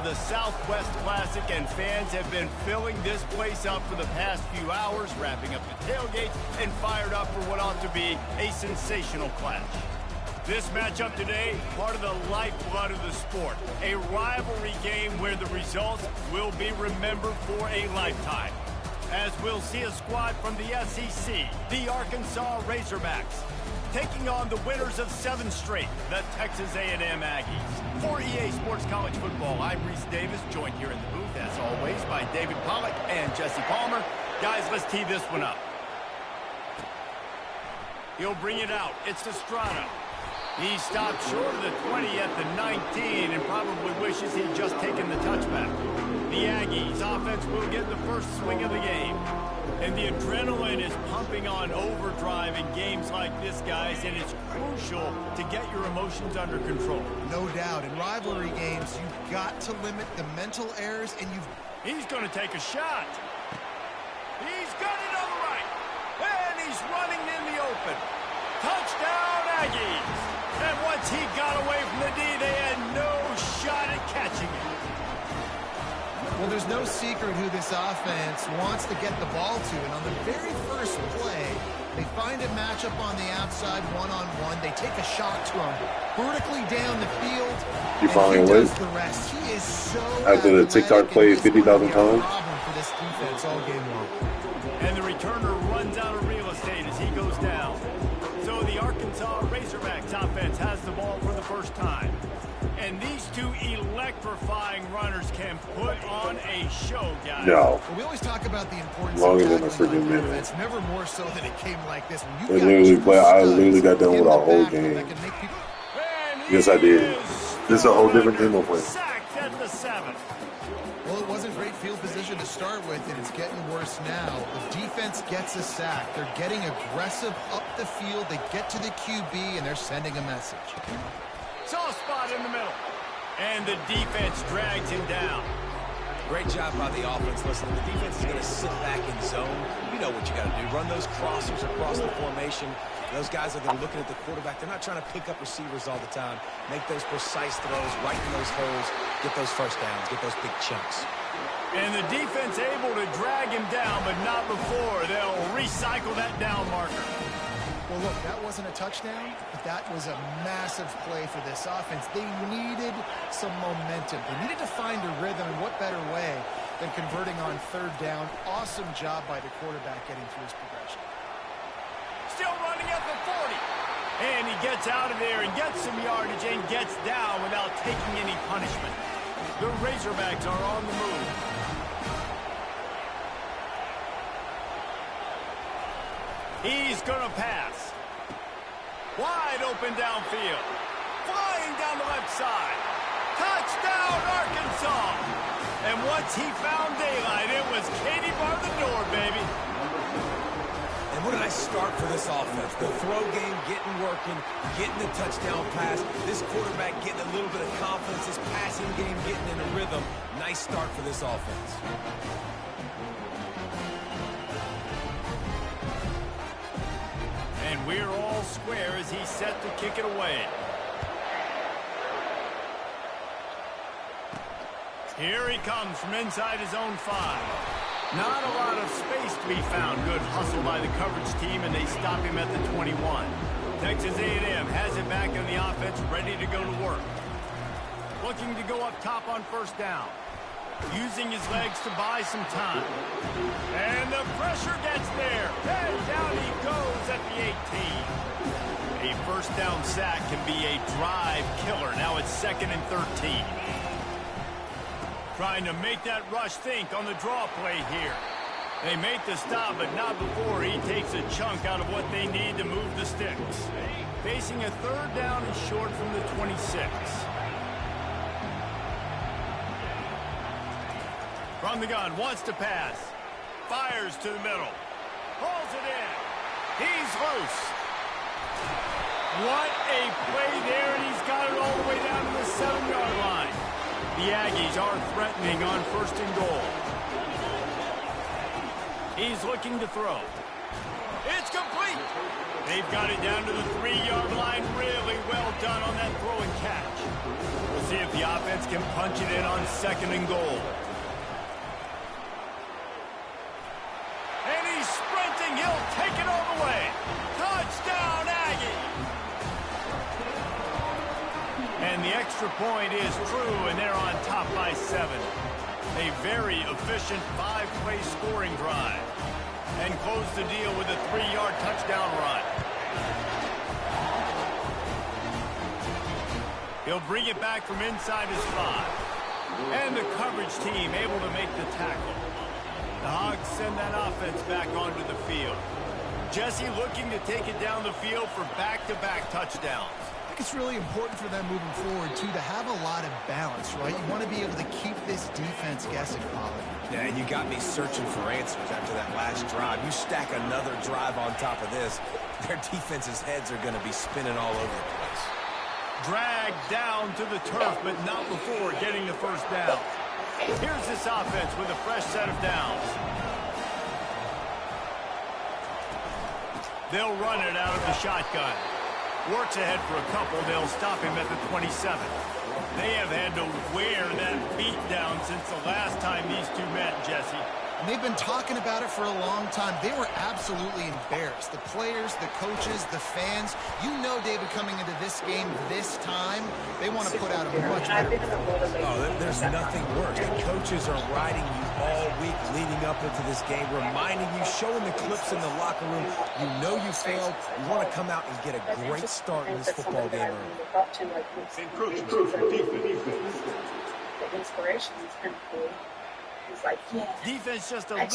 the Southwest Classic, and fans have been filling this place up for the past few hours, wrapping up the tailgates, and fired up for what ought to be a sensational clash. This matchup today, part of the lifeblood of the sport. A rivalry game where the results will be remembered for a lifetime. As we'll see a squad from the SEC, the Arkansas Razorbacks, taking on the winners of 7 straight, the Texas A&M Aggies. For EA Sports College Football, I'm Reese Davis, joined here in the booth, as always, by David Pollack and Jesse Palmer. Guys, let's tee this one up. He'll bring it out. It's Dsrl. He stopped short of the 20 at the 19 and probably wishes he'd just taken the touchback. The Aggies offense will get the first swing of the game. And the adrenaline is pumping on overdrive in games like this, guys, and it's crucial to get your emotions under control. No doubt. In rivalry games, you've got to limit the mental errors, and He's going to take a shot. He's got it on the right. And he's running in the open. Touchdown, Aggies. And once he got away from the D, they had no shot at catching it. Well, there's no secret who this offense wants to get the ball to. And on the very first play, they find a matchup on the outside one-on-one. They take a shot to him vertically down the field. You finally awake? The rest. He is so after the TikTok play 50,000 times. Problem for this defense all game long. And the returner runs out of real estate as he goes down. So the Arkansas Razorbacks offense has the ball for the first time. And these two electrifying runners can put on a show, guys. No. Well, we always talk about the importance Longer of than a tackling freaking on minute. defense. Never more so than it came like this. When I literally got done with our whole game. Yes, I did. This is a whole different game of play. Sacked at the 7. Well, it wasn't great field position to start with, and it's getting worse now. The defense gets a sack. They're getting aggressive up the field. They get to the QB, and they're sending a message. Soft spot in the middle. And the defense drags him down. Great job by the offense. Listen, the defense is going to sit back in zone. You know what you got to do. Run those crossers across the formation. Those guys are looking at the quarterback. They're not trying to pick up receivers all the time. Make those precise throws, right in those holes, get those first downs, get those big chunks. And the defense able to drag him down, but not before. They'll recycle that down marker. Well, look, that wasn't a touchdown, but that was a massive play for this offense. They needed some momentum. They needed to find a rhythm, and what better way than converting on 3rd down. Awesome job by the quarterback getting through his progression. Still running at the 40. And he gets out of there and gets some yardage and gets down without taking any punishment. The Razorbacks are on the move. He's going to pass. Wide open downfield. Flying down the left side. Touchdown, Arkansas. And once he found daylight, it was Katie bar the door, baby. And what did I start for this offense? The throw game getting working, getting the touchdown pass. This quarterback getting a little bit of confidence. This passing game getting in a rhythm. Nice start for this offense. And we're all square as he's set to kick it away. Here he comes from inside his own 5. Not a lot of space to be found. Good hustle by the coverage team, and they stop him at the 21. Texas A&M has it back in the offense, ready to go to work. Looking to go up top on 1st down. Using his legs to buy some time. And the pressure gets there. And down he goes at the 18. A 1st down sack can be a drive killer. Now it's 2nd and 13. Trying to make that rush think on the draw play here. They make the stop, but not before he takes a chunk out of what they need to move the sticks. Facing a 3rd down and short from the 26. From the gun, wants to pass. Fires to the middle. Pulls it in. He's loose. What a play there, and he's got it all the way down to the 7-yard line. The Aggies are threatening on 1st and goal. He's looking to throw. It's complete. They've got it down to the 3-yard line. Really well done on that throw and catch. We'll see if the offense can punch it in on 2nd and goal. And he's sprinting. He'll take it all the way. Touchdown, Aggie! And the extra point is true, and they're on top by 7. A very efficient 5-play scoring drive. And close the deal with a 3-yard touchdown run. He'll bring it back from inside his 5. And the coverage team able to make the tackle. The Hogs send that offense back onto the field. Jesse looking to take it down the field for back-to-back touchdowns. I think it's really important for them moving forward, too, to have a lot of balance, right? You want to be able to keep this defense guessing, Pollard. Yeah, and you got me searching for answers after that last drive. You stack another drive on top of this, their defense's heads are going to be spinning all over the place. Dragged down to the turf, but not before getting the first down. Here's this offense with a fresh set of downs. They'll run it out of the shotgun. Works ahead for a couple. They'll stop him at the 27. They have had to wear that beat down since the last time these two met, Jesse. And they've been talking about it for a long time. They were absolutely embarrassed. The players, the coaches, the fans. You know, David, coming into this game this time, they want to put out a much better performance. Oh, there's nothing worse. The coaches are riding you all week leading up into this game, reminding you, showing the clips in the locker room. You know you failed. You want to come out and get a great start in this football game early. The inspiration is kind of cool. He's like, yeah, defense just a little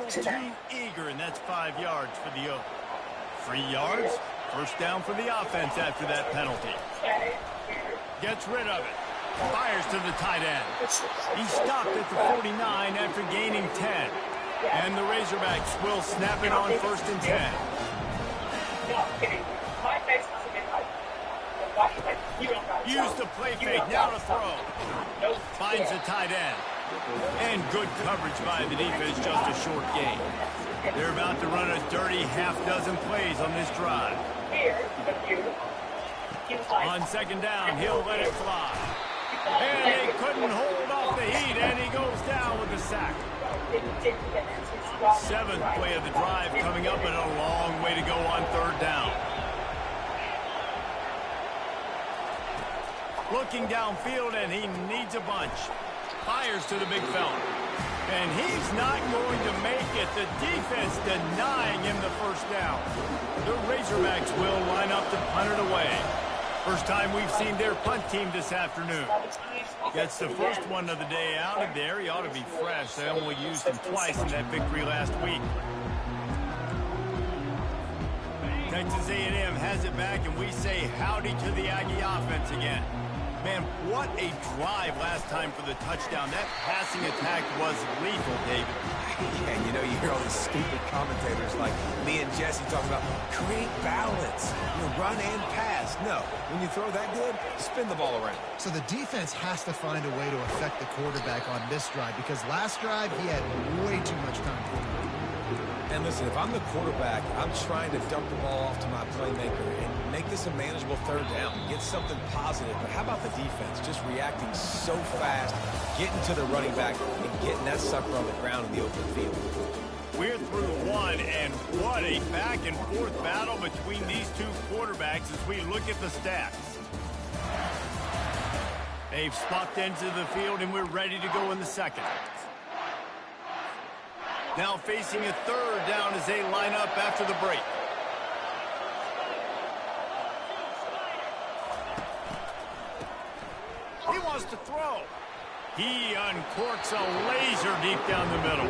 too eager, and that's 5 yards for the Oak. 3 yards, first down for the offense after that penalty. Gets rid of it. Fires to the tight end. He stopped at the 49 after gaining 10. And the Razorbacks will snap it on 1st and 10. Use the play fake, now to throw. Finds the tight end. And good coverage by the defense, just a short gain. They're about to run a dirty half-dozen plays on this drive. On 2nd down, he'll let it fly. And they couldn't hold off the heat, and he goes down with a sack. 7th play of the drive coming up, and a long way to go on 3rd down. Looking downfield, and he needs a bunch. Fires to the big fella. And he's not going to make it. The defense denying him the first down. The Razorbacks will line up to punt it away. First time we've seen their punt team this afternoon. Gets the first one of the day out of there. He ought to be fresh. They only used him twice in that victory last week. Texas A&M has it back, and we say howdy to the Aggie offense again. Man, what a drive last time for the touchdown. That passing attack was lethal, David. Yeah, you know, you hear all these stupid commentators like me and Jesse talking about create balance, run and pass. No, when you throw that good, spin the ball around. So the defense has to find a way to affect the quarterback on this drive, because last drive he had way too much time to throw. And listen, if I'm the quarterback, I'm trying to dump the ball off to my playmaker and make this a manageable 3rd down, get something positive. But how about the defense just reacting so fast, getting to the running back and getting that sucker on the ground in the open field? We're through one, and what a back-and-forth battle between these two quarterbacks as we look at the stats. They've swapped into the field, and we're ready to go in the 2nd. Now facing a 3rd down as they line up after the break. He wants to throw. He uncorks a laser deep down the middle.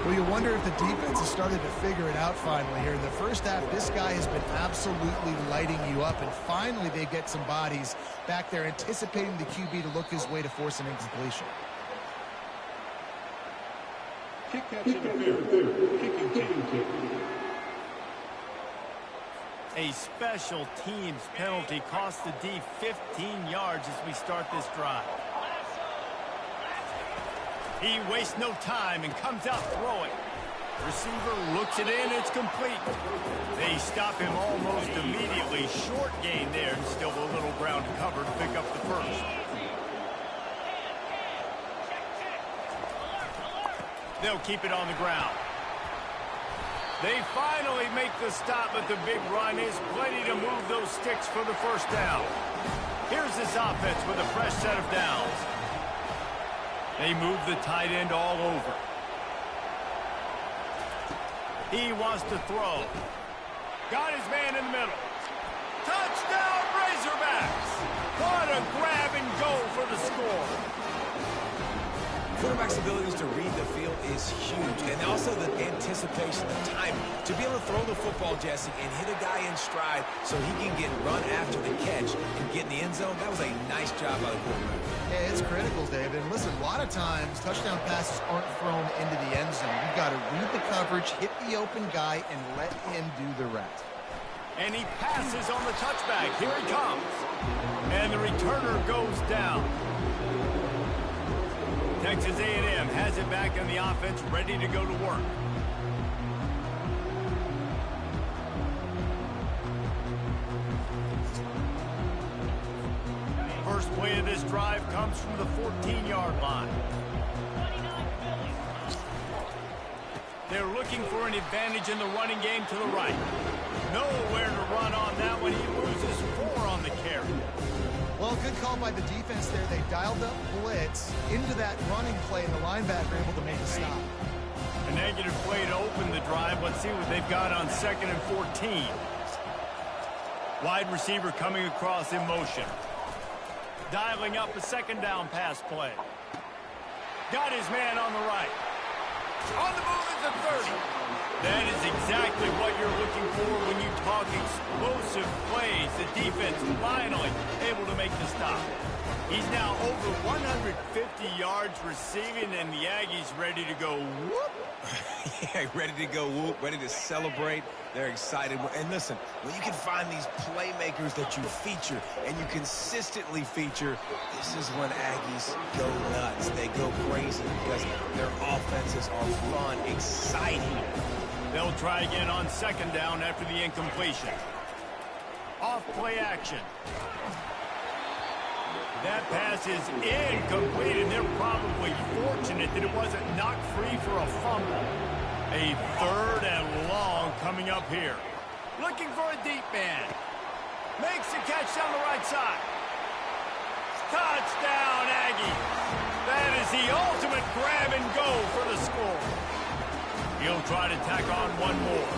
Well, you wonder if the defense has started to figure it out finally here. In the first half, this guy has been absolutely lighting you up, and finally they get some bodies back there anticipating the QB to look his way to force an incompletion. Kick catch interference. Kicking team. A special teams penalty cost the D 15 yards as we start this drive. He wastes no time and comes out throwing. Receiver looks it in. It's complete. They stop him almost immediately. Short gain there, and still a little ground to cover to pick up the first. They'll keep it on the ground. They finally make the stop, but the big run is plenty to move those sticks for the first down. Here's this offense with a fresh set of downs. They move the tight end all over. He wants to throw. Got his man in the middle. Touchdown, Razorbacks! What a grab and go for the score. Quarterback's abilities to read the field is huge, and also the anticipation, the timing. To be able to throw the football, Jesse, and hit a guy in stride so he can get run after the catch and get in the end zone, that was a nice job by the quarterback. Yeah, it's critical, David. And listen, a lot of times touchdown passes aren't thrown into the end zone. You've got to read the coverage, hit the open guy, and let him do the rest. And he passes on the touchback. Here he comes. And the returner goes down. Texas A&M has it back on the offense, ready to go to work. First play of this drive comes from the 14-yard line. They're looking for an advantage in the running game to the right. Nowhere to run on that one. He loses 4 on the carry. Well, good call by the defense there. They dialed up blitz into that running play, and the linebacker able to make a stop. A negative play to open the drive. Let's see what they've got on 2nd and 14. Wide receiver coming across in motion. Dialing up a second down pass play. Got his man on the right. On the move is the 30. That is exactly what you're looking for when you talk explosive plays. The defense finally able to make the stop. He's now over 150 yards receiving, and the Aggies ready to go whoop. Yeah, ready to go whoop, ready to celebrate. They're excited. And listen, when you can find these playmakers that you feature and you consistently feature, this is when Aggies go nuts. They go crazy because their offenses are fun, exciting. They'll try again on 2nd down after the incompletion. Off play action. That pass is incomplete, and they're probably fortunate that it wasn't knocked free for a fumble. A 3rd and long coming up here. Looking for a deep man. Makes the catch down the right side. Touchdown, Aggie. That is the ultimate grab and go for the score. He'll try to tack on one more.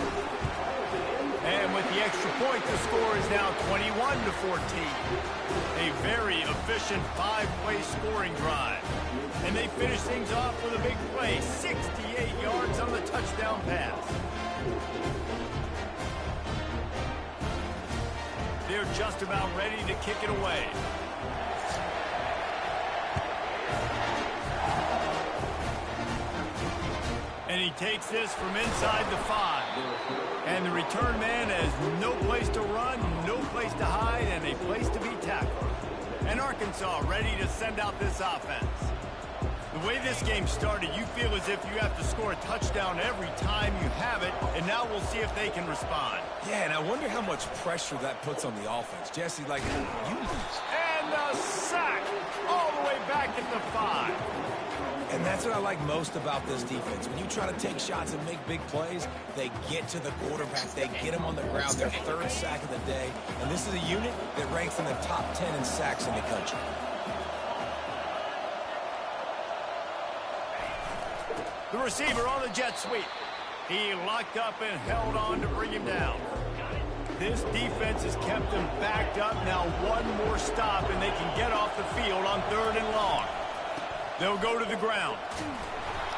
And with the extra point, the score is now 21-14. A very efficient 5-play scoring drive. And they finish things off with a big play, 68 yards on the touchdown pass. They're just about ready to kick it away. And he takes this from inside the 5. And the return man has no place to run, no place to hide, and a place to be tackled. And Arkansas ready to send out this offense. The way this game started, you feel as if you have to score a touchdown every time you have it, and now we'll see if they can respond. Yeah, and I wonder how much pressure that puts on the offense. Jesse, like, you lose. And a sack all the way back at the 5. And that's what I like most about this defense. When you try to take shots and make big plays, they get to the quarterback. They get him on the ground. Their 3rd sack of the day. And this is a unit that ranks in the top 10 in sacks in the country. The receiver on the jet sweep. He locked up and held on to bring him down. This defense has kept them backed up. Now one more stop, and they can get off the field on 3rd and long. They'll go to the ground.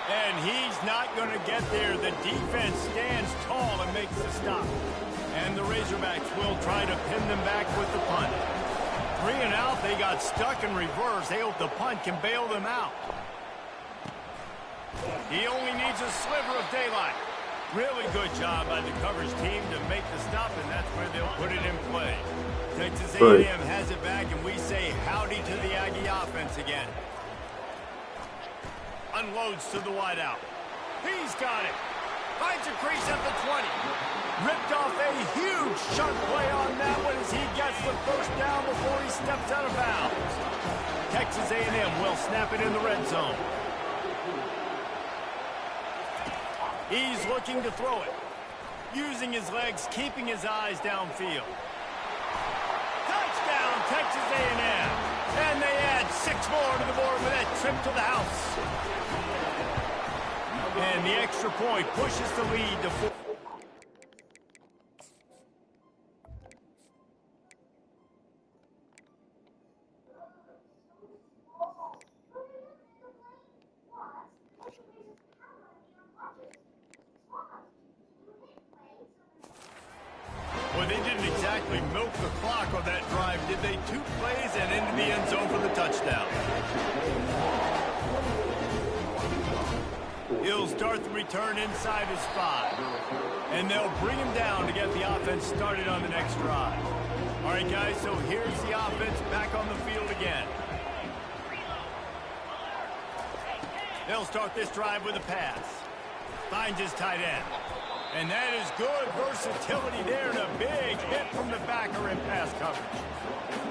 And he's not going to get there. The defense stands tall and makes the stop. And the Razorbacks will try to pin them back with the punt. 3 and out, they got stuck in reverse. They hope the punt can bail them out. He only needs a sliver of daylight. Really good job by the coverage team to make the stop, and that's where they'll put it in play. Texas A&M has it back, and we say howdy to the Aggie offense again. Unloads to the wideout. He's got it. Finds a crease at the 20. Ripped off a huge chunk play on that one as he gets the first down before he steps out of bounds. Texas A&M will snap it in the red zone. He's looking to throw it. Using his legs, keeping his eyes downfield. Touchdown, Texas A&M. And they add 6 more to the board with that trip to the house. And the extra point pushes the lead to 4. Well, they didn't exactly milk the clock on that drive, did they? 2 plays and into the end zone for the touchdown. He'll start the return inside his 5. And they'll bring him down to get the offense started on the next drive. All right, guys, so here's the offense back on the field again. They'll start this drive with a pass. Finds his tight end. And that is good versatility there and a big hit from the backer in pass coverage.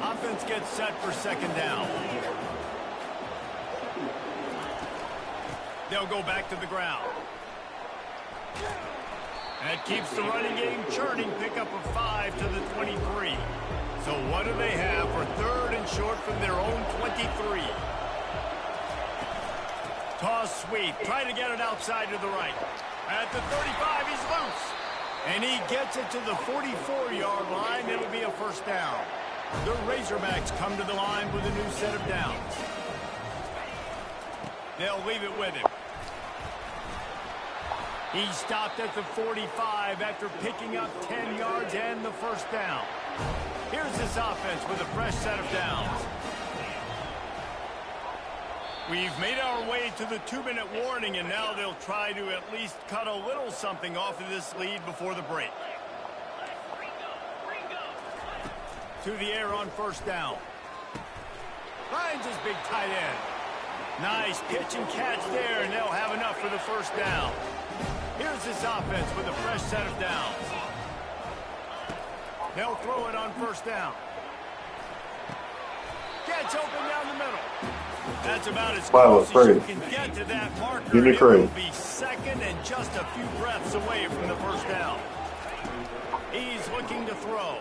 Offense gets set for second down. They'll go back to the ground. That keeps the running game churning. Pickup of 5 to the 23. So what do they have for third and short from their own 23? Toss sweep. Try to get it outside to the right. At the 35, he's loose. And he gets it to the 44-yard line. It'll be a first down. The Razorbacks come to the line with a new set of downs. They'll leave it with him. He stopped at the 45 after picking up 10 yards and the first down. Here's this offense with a fresh set of downs. We've made our way to the 2-minute warning, and now they'll try to at least cut a little something off of this lead before the break. To the air on first down. Finds his big tight end. Nice pitch and catch there, and they'll have enough for the first down. Here's this offense with a fresh set of downs. They'll throw it on first down. Gets open down the middle. That's about as close as you can get to that marker. It will be second and just a few breaths away from the first down. He's looking to throw.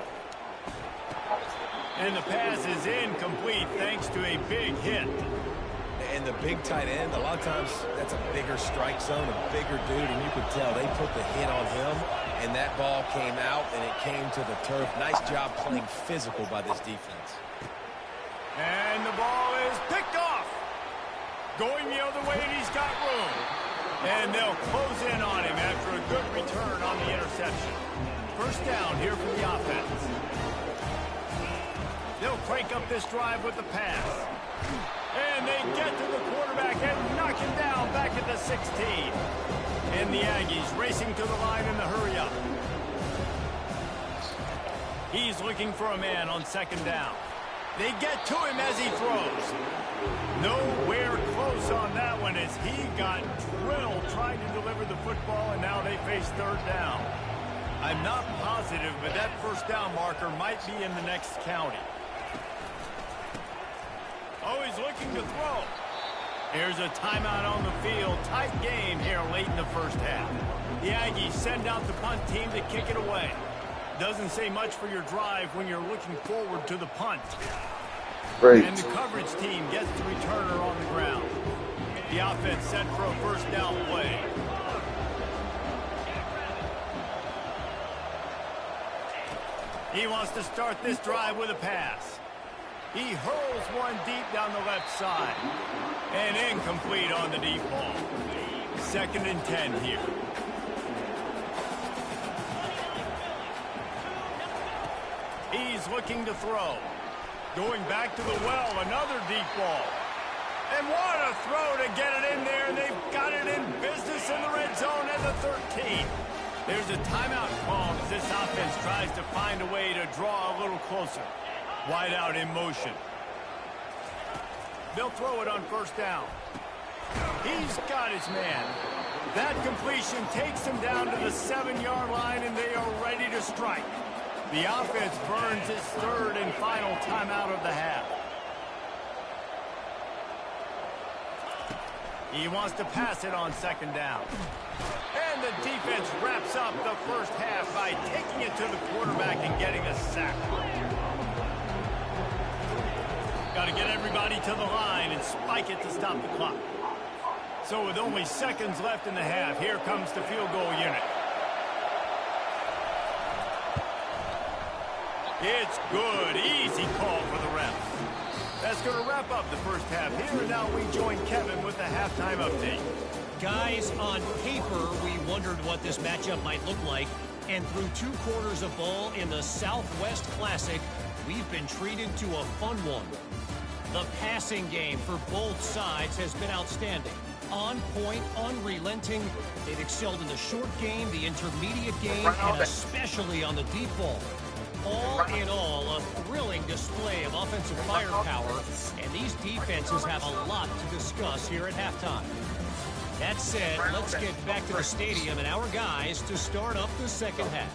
And the pass is incomplete thanks to a big hit. And the big tight end, a lot of times that's a bigger strike zone, a bigger dude, and you could tell they put the hit on him, and that ball came out, and it came to the turf. Nice job playing physical by this defense. And the ball is picked off. Going the other way, and he's got room. And they'll close in on him after a good return on the interception. First down here for the offense. They'll crank up this drive with the pass. And they get to the quarterback and knock him down back at the 16. And the Aggies racing to the line in the hurry-up. He's looking for a man on second down. They get to him as he throws. Nowhere close on that one as he got drilled trying to deliver the football, and now they face third down. I'm not positive, but that first down marker might be in the next county. Oh, he's looking to throw. Here's a timeout on the field. Tight game here late in the first half. The Aggies send out the punt team to kick it away. Doesn't say much for your drive when you're looking forward to the punt. Great. And the coverage team gets the returner on the ground. The offense set for a first down play. He wants to start this drive with a pass. He hurls one deep down the left side. And incomplete on the deep ball. 2nd and 10 here. He's looking to throw. Going back to the well, another deep ball. And what a throw to get it in there. And they've got it in business in the red zone at the 13. There's a timeout called as this offense tries to find a way to draw a little closer. Wide out in motion. They'll throw it on first down. He's got his man. That completion takes them down to the 7-yard line, and they are ready to strike. The offense burns its third and final timeout of the half. He wants to pass it on second down. And the defense wraps up the first half by taking it to the quarterback and getting a sack. Got to get everybody to the line and spike it to stop the clock. So with only seconds left in the half, here comes the field goal unit. It's good. Easy call for the refs. That's going to wrap up the first half here, and now we join Kevin with the halftime update. Guys, on paper, we wondered what this matchup might look like, and through 2 quarters of ball in the Southwest Classic, we've been treated to a fun one. The passing game for both sides has been outstanding. On point, unrelenting. They've excelled in the short game, the intermediate game, and especially on the deep ball. All in all, a thrilling display of offensive firepower, and these defenses have a lot to discuss here at halftime. That said, let's get back to the stadium and our guys to start up the second half.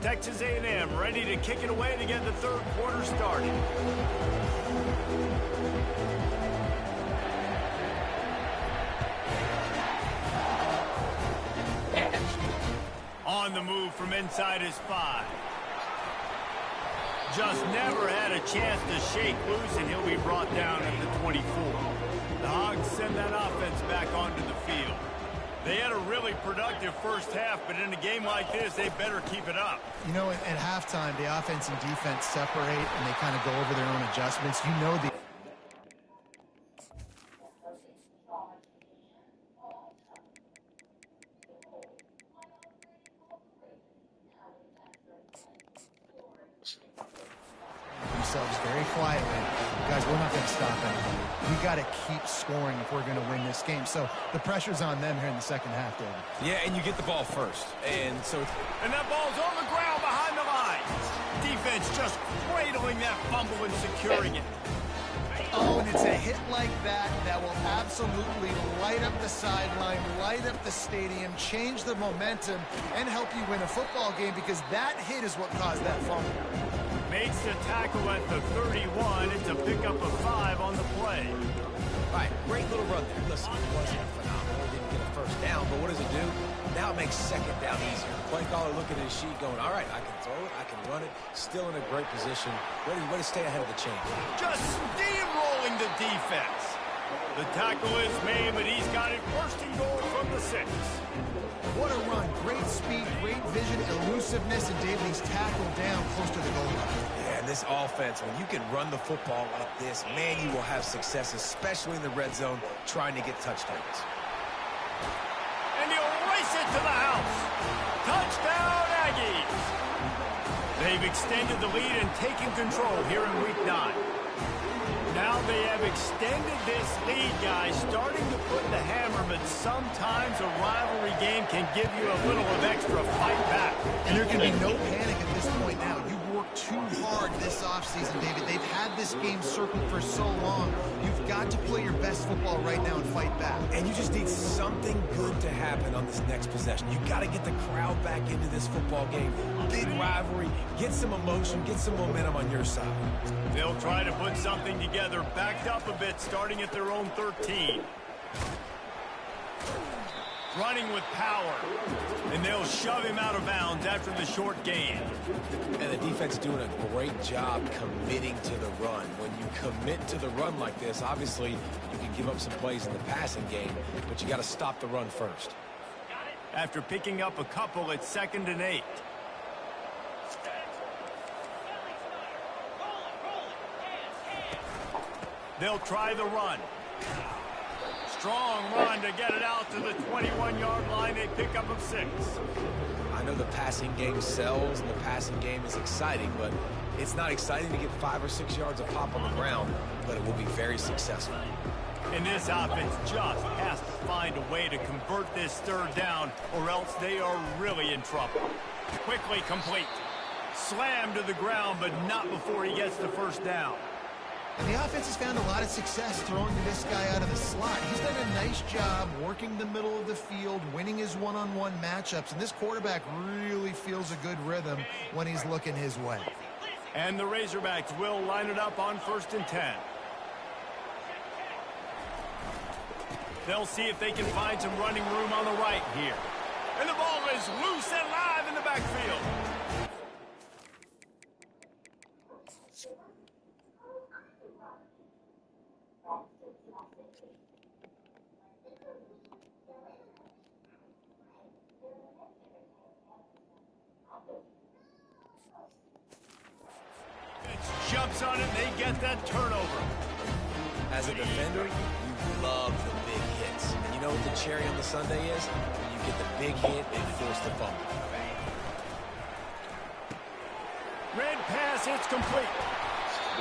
Texas A&M ready to kick it away to get the third quarter started. On the move from inside his 5. Just never had a chance to shake loose, and he'll be brought down at the 24. The Hogs send that offense back onto the field. They had a really productive first half, but in a game like this, they better keep it up. You know, at halftime, the offense and defense separate, and they kind of go over their own adjustments. You know the... themselves very quietly. Guys, we're not going to stop anything. We got to keep scoring if we're going to win this game. So the pressure's on them here in the second half, David. Yeah, and you get the ball first. And that ball's on the ground behind the line. Defense just cradling that fumble and securing it. Oh, and it's a hit like that that will absolutely light up the sideline, light up the stadium, change the momentum, and help you win a football game, because that hit is what caused that fumble. Makes the tackle at the 31. It's a pickup of 5 on the play. All right, great little run there. Listen, it wasn't phenomenal. Didn't get a first down, but what does it do? Now it makes second down easier. Play caller looking at his sheet going, all right, I can throw it, I can run it. Still in a great position. Ready to stay ahead of the chain. Just steamrolling the defense. The tackle is made, but he's got it first and goal from the 6. What a run. Great speed, great vision, elusiveness, and David, he's tackled down close to the goal line. Yeah, and this offense, when you can run the football like this, man, you will have success, especially in the red zone, trying to get touchdowns. And he'll race it to the house. Touchdown, Aggies. They've extended the lead and taken control here in Week 9. Now they have extended this lead, guys, starting to put the hammer, but sometimes a rivalry game can give you a little of extra fight back. And there can be no panic at this point now. You worked too hard this offseason, David. They've had this game circled for so long. You've got to play your best football right now and fight back. And you just need something good to happen on this next possession. You got to get the crowd back into this football game. Big rivalry. Get some emotion. Get some momentum on your side. They'll try to put something together, backed up a bit, starting at their own 13. Running with power, and they'll shove him out of bounds after the short gain. And the defense doing a great job committing to the run. When you commit to the run like this, obviously you can give up some plays in the passing game, but you got to stop the run first. After picking up a couple, it's 2nd and 8. They'll try the run. strong run to get it out to the 21-yard line. They pick up of 6. I know the passing game sells and the passing game is exciting, but it's not exciting to get 5 or 6 yards of pop on the ground, but it will be very successful. And this offense just has to find a way to convert this 3rd down, or else they are really in trouble. Quickly complete. Slammed to the ground, but not before he gets the 1st down. And the offense has found a lot of success throwing to this guy out of the slot. He's done a nice job working the middle of the field, winning his one-on-one matchups, and this quarterback really feels a good rhythm when he's looking his way. And the Razorbacks will line it up on 1st and 10. They'll see if they can find some running room on the right here. And the ball is loose and live in the backfield. Jumps on it, they get that turnover. As a defender, you love the big hits. And you know what the cherry on the sundae is? When you get the big hit and force the fumble. Red pass, it's complete.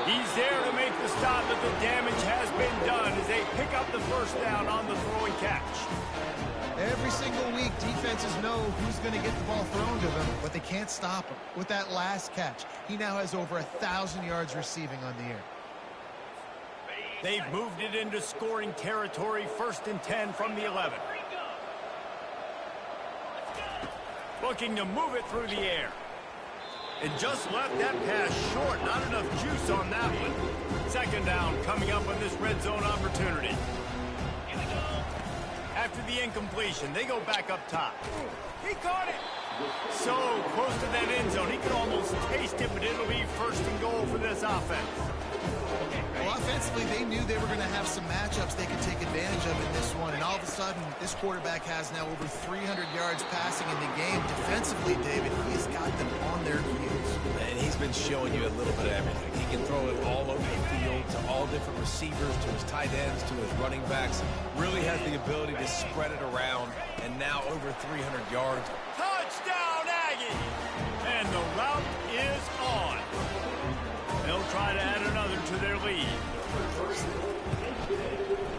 He's there to make the stop, but the damage has been done as they pick up the 1st down on the throw and catch. Every single week, defenses know who's going to get the ball thrown to them, but they can't stop him. With that last catch, he now has over 1,000 yards receiving on the air. They've moved it into scoring territory, 1st and 10 from the 11. Looking to move it through the air. And just left that pass short. Not enough juice on that one. 2nd down coming up on this red zone opportunity. After the incompletion, they go back up top. He caught it. So close to that end zone, he could almost taste it, but it'll be 1st and goal for this offense. Well, offensively, they knew they were going to have some matchups they could take advantage of in this one, and all of a sudden, this quarterback has now over 300 yards passing in the game. Defensively, David, he's got them on their heels. And he's been showing you a little bit of everything. He can throw it all over the field to all different receivers, to his tight ends, to his running backs. Really has the ability to spread it around, and now over 300 yards. Touchdown, Aggie! And the route is on. They'll try to add another to their lead.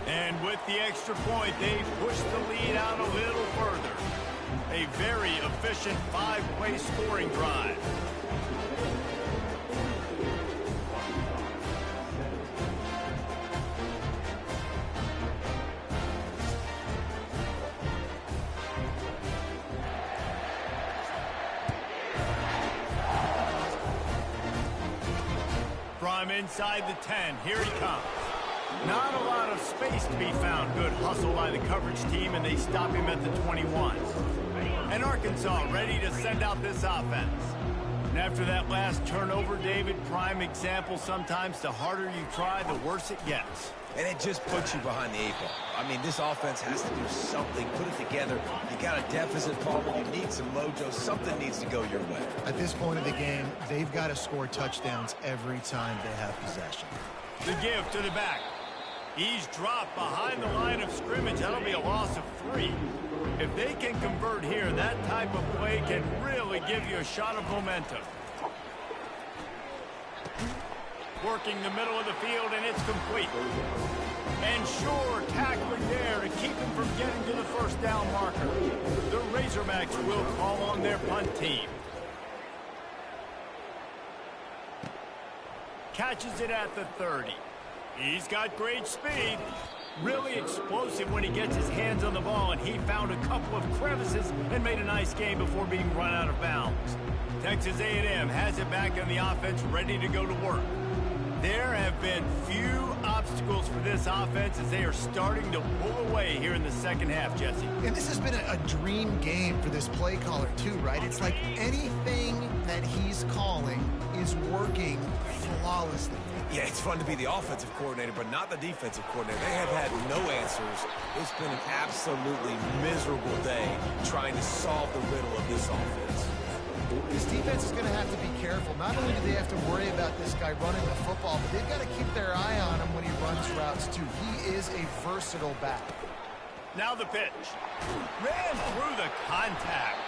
And with the extra point, they push the lead out a little further. A very efficient 5-play scoring drive. From inside the 10, here he comes. Not a lot of space to be found. Good hustle by the coverage team, and they stop him at the 21. And Arkansas ready to send out this offense. And after that last turnover, David, prime example, sometimes the harder you try, the worse it gets. And it just puts you behind the 8 ball. I mean, this offense has to do something, put it together. You got a deficit, Paul, you need some mojo. Something needs to go your way. At this point of the game, they've got to score touchdowns every time they have possession. The give to the back. He's dropped behind the line of scrimmage. That'll be a loss of 3. If they can convert here, that type of play can really give you a shot of momentum. Working the middle of the field, and it's complete. And sure, tackling there to keep him from getting to the 1st down marker. The Razorbacks will call on their punt team. Catches it at the 30. He's got great speed. Really explosive when he gets his hands on the ball, and he found a couple of crevices and made a nice game before being run out of bounds. Texas A&M has it back on the offense, ready to go to work. There have been few obstacles for this offense as they are starting to pull away here in the 2nd half, Jesse. And this has been a dream game for this play caller, too, right? It's like anything that he's calling is working flawlessly. Yeah, it's fun to be the offensive coordinator, but not the defensive coordinator. They have had no answers. It's been an absolutely miserable day trying to solve the riddle of this offense. This defense is going to have to be careful. Not only do they have to worry about this guy running the football, but they've got to keep their eye on him when he runs routes, too. He is a versatile back. Now the pitch. Ran through the contact.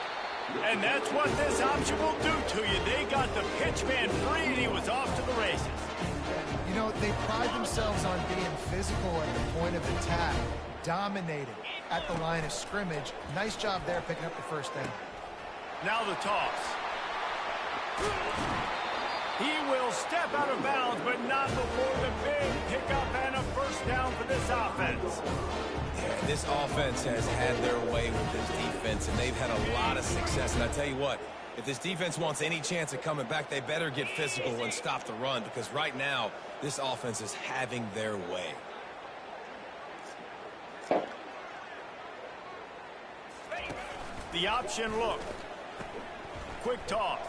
And that's what this option will do to you. They got the pitch man free, and he was off to the races. You know, they pride themselves on being physical at the point of attack, dominating at the line of scrimmage. Nice job there picking up the first down. Now the toss. He will step out of bounds, but not before the big pickup and a first down for this offense. Yeah, this offense has had their way with this defense, and they've had a lot of success. And I tell you what, if this defense wants any chance of coming back, they better get physical and stop the run, because right now, this offense is having their way. The option look. Quick toss.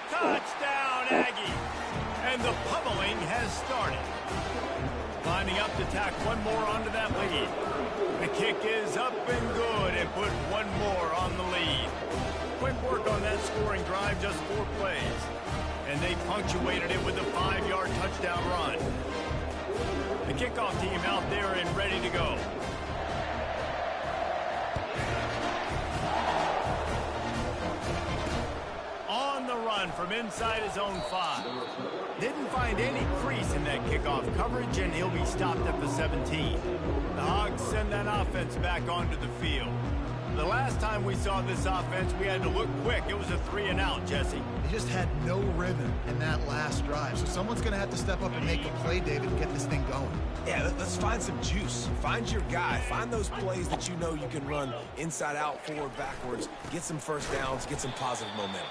Touchdown, Aggie. And the pummeling has started. Lining up to tack one more onto that lead. The kick is up and good, and put one more on the lead. Quick work on that scoring drive, just 4 plays. And they punctuated it with a 5-yard touchdown run. The kickoff team out there and ready to go. On the run from inside his own 5. Didn't find any crease in that kickoff coverage, and he'll be stopped at the 17. The Hogs send that offense back onto the field. The last time we saw this offense, we had to look quick. It was a 3-and-out, Jesse. They just had no rhythm in that last drive. So someone's going to have to step up and make a play, David, and get this thing going. Yeah, let's find some juice. Find your guy. Find those plays that you know you can run inside out, forward, backwards. Get some first downs. Get some positive momentum.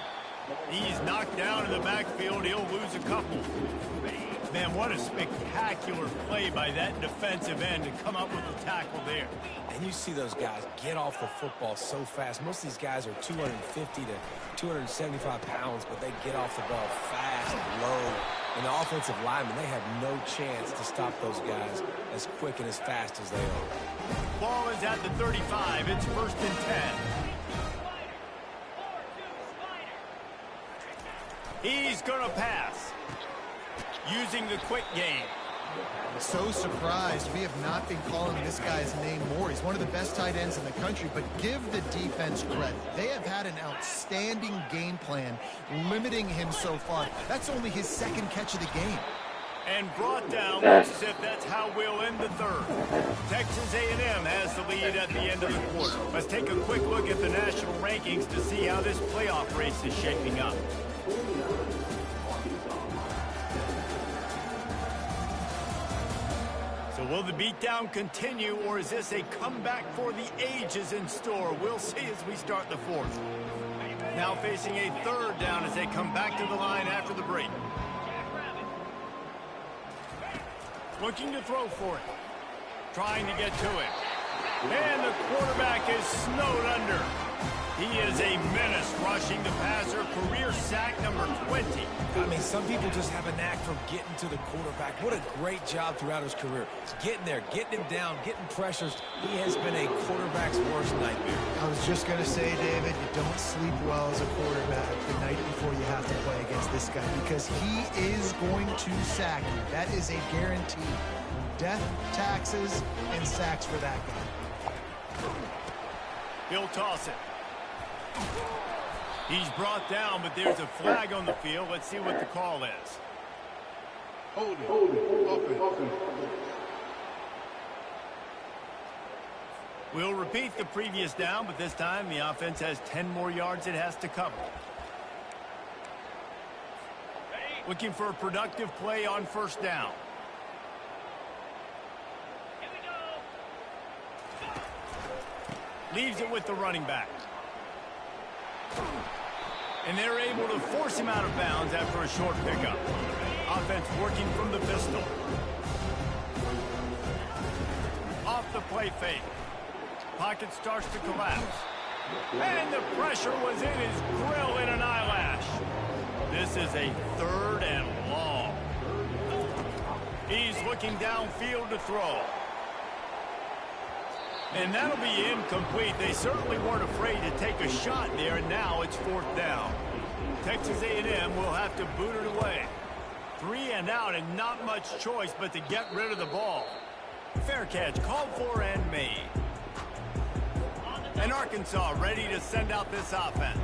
He's knocked down in the backfield. He'll lose a couple. Man, what a spectacular play by that defensive end to come up with a tackle there. And you see those guys get off the football so fast. Most of these guys are 250 to 275 pounds, but they get off the ball fast and low. And the offensive linemen, they have no chance to stop those guys as quick and as fast as they are. Ball is at the 35. It's 1st and 10. He's going to pass. Using the quick game. So surprised we have not been calling this guy's name more. He's one of the best tight ends in the country, but give the defense credit. They have had an outstanding game plan limiting him so far. That's only his 2nd catch of the game. And brought down, looks as if that's how we'll end the 3rd. Texas A&M has the lead at the end of the quarter. Let's take a quick look at the national rankings to see how this playoff race is shaping up. So will the beatdown continue, or is this a comeback for the ages in store? We'll see as we start the 4th. Now facing a 3rd down as they come back to the line after the break. Looking to throw for it. Trying to get to it. And the quarterback is snowed under. He is a menace rushing the passer. Career sack number 20. I mean, some people just have a knack for getting to the quarterback. What a great job throughout his career. He's getting there, getting him down, getting pressures. He has been a quarterback's worst nightmare. I was just going to say, David, you don't sleep well as a quarterback the night before you have to play against this guy, because he is going to sack you. That is a guarantee. Death, taxes, and sacks for that guy. He'll toss it. He's brought down, but there's a flag on the field. Let's see what the call is. Hold it. Open. We'll repeat the previous down, but this time the offense has 10 more yards it has to cover. Looking for a productive play on 1st down. Leaves it with the running back. And they're able to force him out of bounds after a short pickup. Offense working from the pistol. Off the play fake. Pocket starts to collapse. And the pressure was in his grill in an eyelash. This is a 3rd and long. He's looking downfield to throw. And that'll be incomplete. They certainly weren't afraid to take a shot there, and now it's 4th down. Texas A&M will have to boot it away. 3 and out, and not much choice but to get rid of the ball. Fair catch called for and made. And Arkansas ready to send out this offense.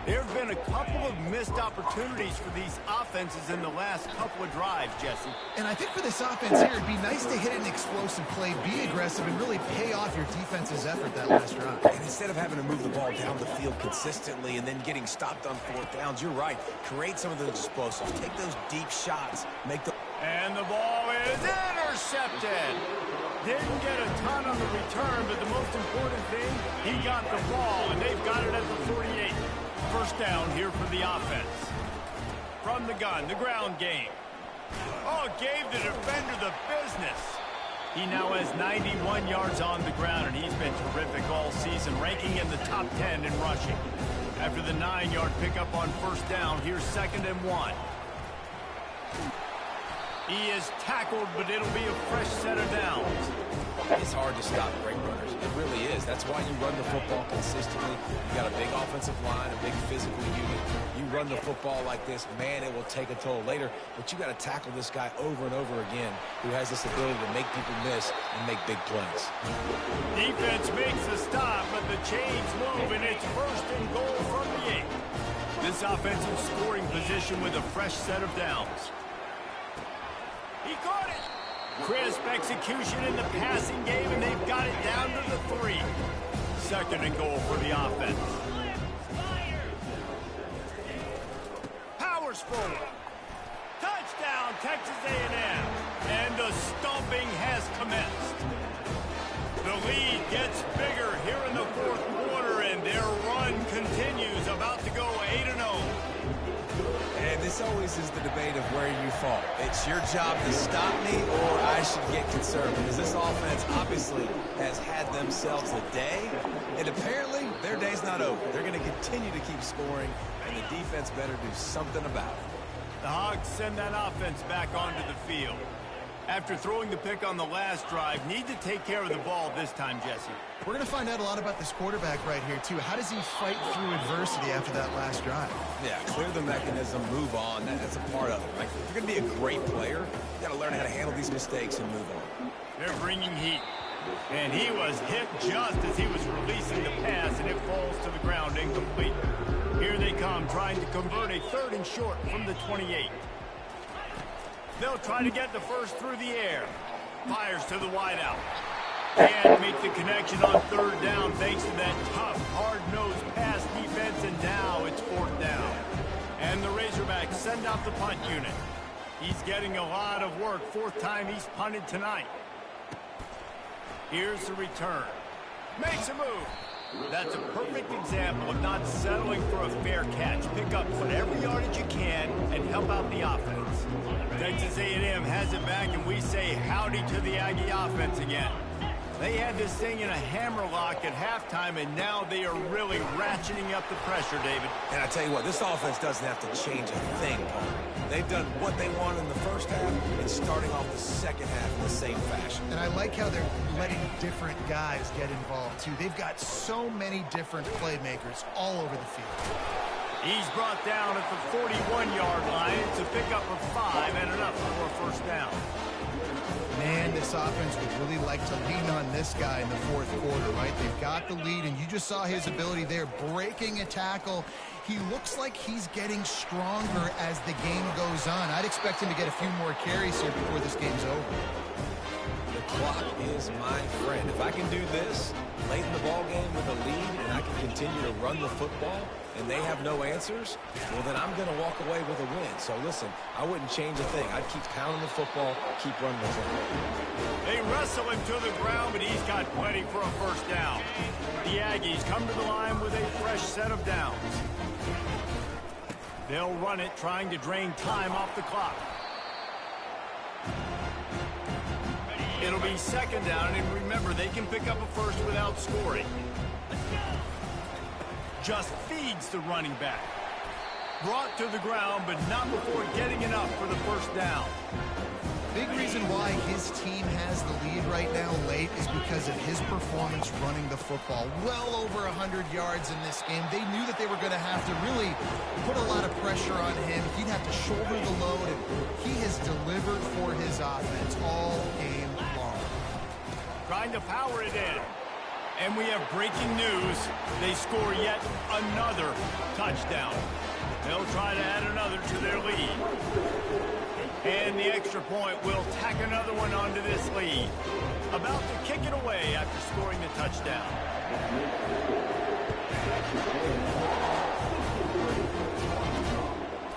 There have been a couple of missed opportunities for these offenses in the last couple of drives, Jesse. And I think for this offense here, it'd be nice to hit an explosive play, be aggressive, and really pay off your defense's effort that last drive. And instead of having to move the ball down the field consistently and then getting stopped on fourth downs, you're right. Create some of those explosives. Take those deep shots. Make the... And the ball is intercepted. Didn't get a ton on the return, but the most important thing, he got the ball, and they've got it at the 48. First down here for the offense. From the gun, the ground game. Oh, gave the defender the business. He now has 91 yards on the ground, and he's been terrific all season, ranking in the top 10 in rushing. After the 9-yard pickup on first down, here's 2nd and 1. He is tackled, but it'll be a fresh set of downs. It's hard to stop great runners. It really is. That's why you run the football consistently. You got a big offensive line, a big physical unit. You run the football like this, man, it will take a toll later. But you got to tackle this guy over and over again, who has this ability to make people miss and make big plays. Defense makes a stop, but the chains move, and it's 1st and goal from the 8. This offensive scoring position with a fresh set of downs. He caught it. Crisp execution in the passing game, and they've got it down to the 3. 2nd and goal for the offense. Powers forward. Touchdown, Texas A&M. And the stomping has commenced. The lead gets bigger here in the 4th quarter, and their run continues, about to go 8-0. And this always is the debate of where you fall. It's your job to stop me, or I should get concerned. Because this offense obviously has had themselves a day, and apparently their day's not over. They're going to continue to keep scoring, and the defense better do something about it. The Hogs send that offense back onto the field. After throwing the pick on the last drive, need to take care of the ball this time, Jesse. We're going to find out a lot about this quarterback right here, too. How does he fight through adversity after that last drive? Yeah, clear the mechanism, move on. That's a part of it, right? If you're going to be a great player, you got to learn how to handle these mistakes and move on. They're bringing heat. And he was hit just as he was releasing the pass, and it falls to the ground incomplete. Here they come, trying to convert a 3rd and short from the 28. They'll try to get the first through the air. Fires to the wideout. Can't make the connection on 3rd down thanks to that tough, hard-nosed pass defense, and now it's 4th down. And the Razorbacks send out the punt unit. He's getting a lot of work. 4th time he's punted tonight. Here's the return. Makes a move. That's a perfect example of not settling for a fair catch. Pick up whatever yardage you can and help out the offense. Texas A&M has it back, and we say howdy to the Aggie offense again. They had this thing in a hammerlock at halftime, and now they are really ratcheting up the pressure, David. And I tell you what, this offense doesn't have to change a thing, Paul. They've done what they want in the first half and starting off the second half in the same fashion. And I like how they're letting different guys get involved, too. They've got so many different playmakers all over the field. He's brought down at the 41-yard line. It's a pickup of 5 and enough for a first down. Man, this offense would really like to lean on this guy in the 4th quarter, right? They've got the lead, and you just saw his ability there, breaking a tackle. He looks like he's getting stronger as the game goes on. I'd expect him to get a few more carries here before this game's over. The clock is my friend. If I can do this late in the ball game with a lead, and I can continue to run the football, and they have no answers, well, then I'm going to walk away with a win. So, listen, I wouldn't change a thing. I'd keep pounding the football, keep running the football. They wrestle him to the ground, but he's got plenty for a first down. The Aggies come to the line with a fresh set of downs. They'll run it, trying to drain time off the clock. It'll be 2nd down, and remember, they can pick up a first without scoring. Just feeds the running back. Brought to the ground, but not before getting enough for the first down. Big reason why his team has the lead right now late is because of his performance running the football. Well over 100 yards in this game. They knew that they were going to have to really put a lot of pressure on him. He'd have to shoulder the load, and he has delivered for his offense all game long. Trying to power it in. And we have breaking news. They score yet another touchdown. They'll try to add another to their lead. And the extra point will tack another one onto this lead. About to kick it away after scoring the touchdown.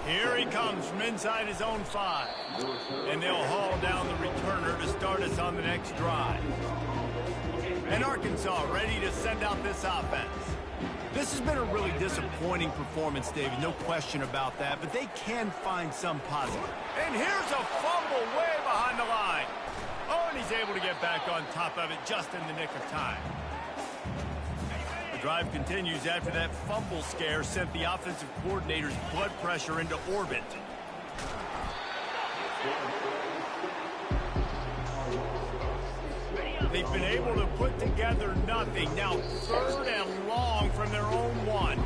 Here he comes from inside his own 5. And they'll haul down the returner to start us on the next drive. And Arkansas ready to send out this offense. This has been a really disappointing performance, David, no question about that, but they can find some positive. And here's a fumble way behind the line. Oh, and he's able to get back on top of it just in the nick of time. The drive continues after that fumble scare sent the offensive coordinator's blood pressure into orbit. They've been able to put together nothing. Now 3rd and long from their own 1.